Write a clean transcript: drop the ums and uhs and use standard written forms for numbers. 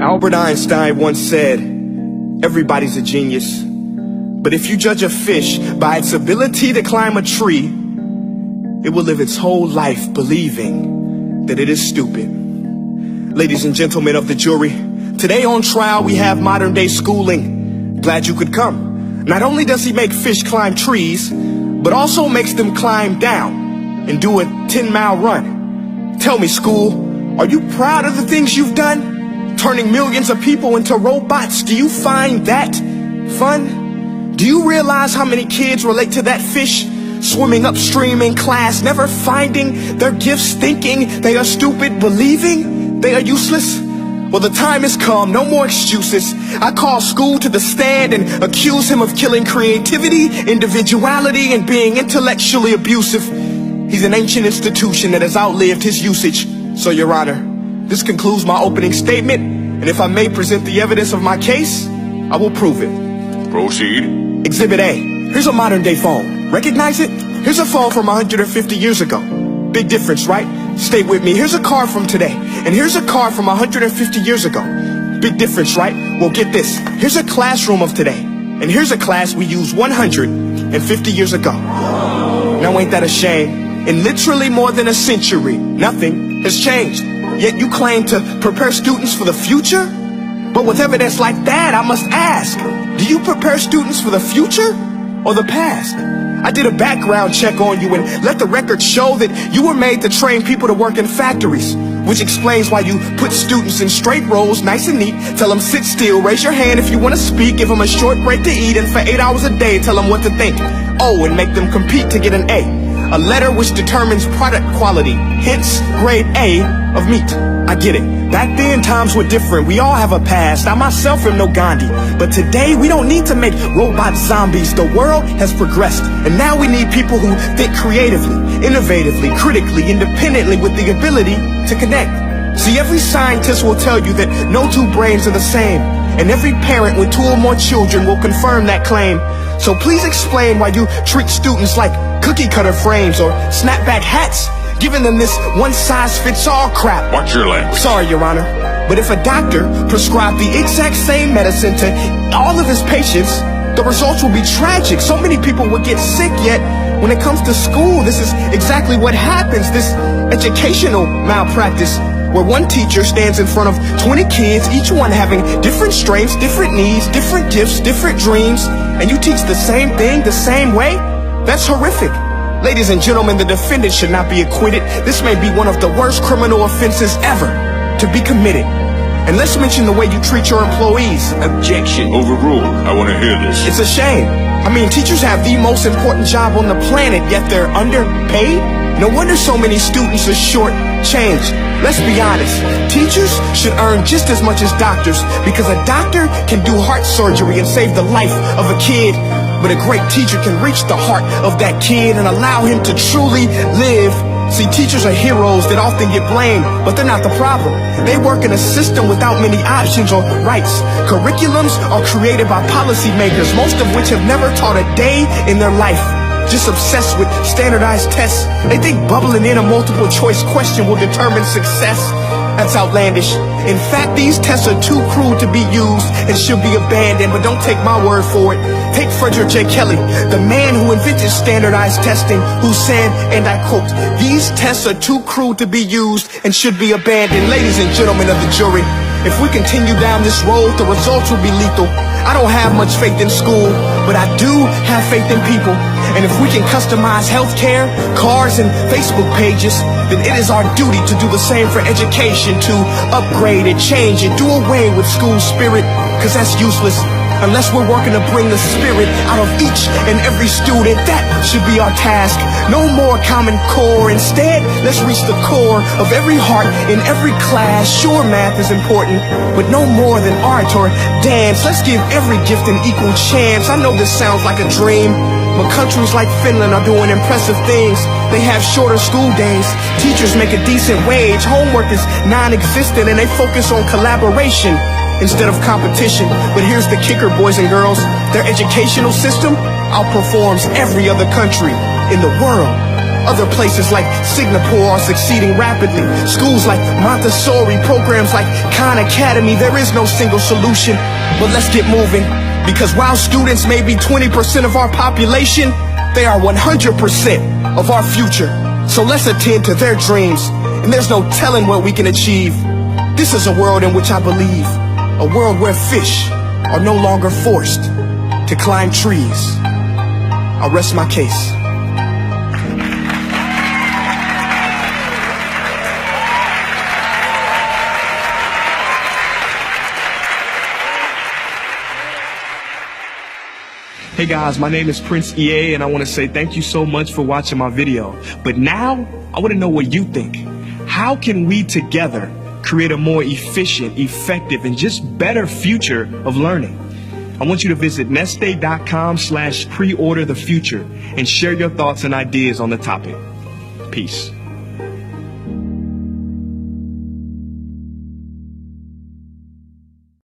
Albert Einstein once said, everybody's a genius. But if you judge a fish by its ability to climb a tree, it will live its whole life believing that it is stupid. Ladies and gentlemen of the jury, today on trial we have modern day schooling. Glad you could come. Not only does he make fish climb trees, but also makes them climb down and do a 10-mile run. Tell me, school, are you proud of the things you've done? Turning millions of people into robots, do you find that fun? Do you realize how many kids relate to that fish? Swimming upstream in class, never finding their gifts, thinking they are stupid, believing they are useless? Well, the time has come, no more excuses. I call school to the stand and accuse him of killing creativity, individuality, and being intellectually abusive. He's an ancient institution that has outlived his usage. So, Your Honor, this concludes my opening statement, and if I may present the evidence of my case, I will prove it. Proceed. Exhibit A. Here's a modern day phone. Recognize it? Here's a phone from 150 years ago. Big difference, right? Stay with me. Here's a car from today, and here's a car from 150 years ago. Big difference, right? Well, get this. Here's a classroom of today, and here's a class we used 150 years ago. Now ain't that a shame? In literally more than a century, nothing has changed. Yet you claim to prepare students for the future? But with evidence like that, I must ask, do you prepare students for the future or the past? I did a background check on you and let the record show that you were made to train people to work in factories, which explains why you put students in straight rows, nice and neat, tell them sit still, raise your hand if you want to speak, give them a short break to eat, and for 8 hours a day tell them what to think. Oh, and make them compete to get an A. A letter which determines product quality, hence grade A of meat. I get it. Back then, times were different. We all have a past. I myself am no Gandhi. But today, we don't need to make robot zombies. The world has progressed. And now we need people who think creatively, innovatively, critically, independently, with the ability to connect. See, every scientist will tell you that no two brains are the same. And every parent with 2 or more children will confirm that claim. So please explain why you treat students like cookie cutter frames or snapback hats, giving them this one-size-fits-all crap. Watch your language. Sorry, Your Honor, but if a doctor prescribed the exact same medicine to all of his patients, the results will be tragic. So many people would get sick, yet when it comes to school, this is exactly what happens. This educational malpractice, where one teacher stands in front of 20 kids, each one having different strengths, different needs, different gifts, different dreams, and you teach the same thing the same way? That's horrific. Ladies and gentlemen, the defendant should not be acquitted. This may be one of the worst criminal offenses ever to be committed. And let's mention the way you treat your employees. Objection. Overruled. I want to hear this. It's a shame. I mean, teachers have the most important job on the planet, yet they're underpaid? No wonder so many students are short-changed. Let's be honest. Teachers should earn just as much as doctors, because a doctor can do heart surgery and save the life of a kid. But a great teacher can reach the heart of that kid and allow him to truly live. See, teachers are heroes that often get blamed, but they're not the problem. They work in a system without many options or rights. Curriculums are created by policymakers, most of which have never taught a day in their life. Just obsessed with standardized tests. They think bubbling in a multiple choice question will determine success. That's outlandish. In fact, these tests are too cruel to be used and should be abandoned, but don't take my word for it. Take Frederick J. Kelly, the man who invented standardized testing, who said, and I quote, "These tests are too cruel to be used and should be abandoned." Ladies and gentlemen of the jury, if we continue down this road, the results will be lethal. I don't have much faith in school, but I do have faith in people. And if we can customize healthcare, cars, and Facebook pages, then it is our duty to do the same for education, to upgrade and change and do away with school spirit, because that's useless. Unless we're working to bring the spirit out of each and every student, that should be our task. No more Common Core. Instead, let's reach the core of every heart in every class. Sure, math is important, but no more than art or dance. Let's give every gift an equal chance. I know this sounds like a dream, but countries like Finland are doing impressive things. They have shorter school days. Teachers make a decent wage. Homework is non-existent, and they focus on collaboration instead of competition. But here's the kicker, boys and girls. Their educational system outperforms every other country in the world. Other places like Singapore are succeeding rapidly. Schools like Montessori, programs like Khan Academy. There is no single solution, but let's get moving. Because while students may be 20% of our population, they are 100% of our future. So let's attend to their dreams, and there's no telling what we can achieve. This is a world in which I believe, a world where fish are no longer forced to climb trees. I'll rest my case. Hey guys, my name is Prince EA, and I want to say thank you so much for watching my video. But now, I want to know what you think. How can we together create a more efficient, effective, and just better future of learning? I want you to visit nestday.com/preorder the future and share your thoughts and ideas on the topic. Peace.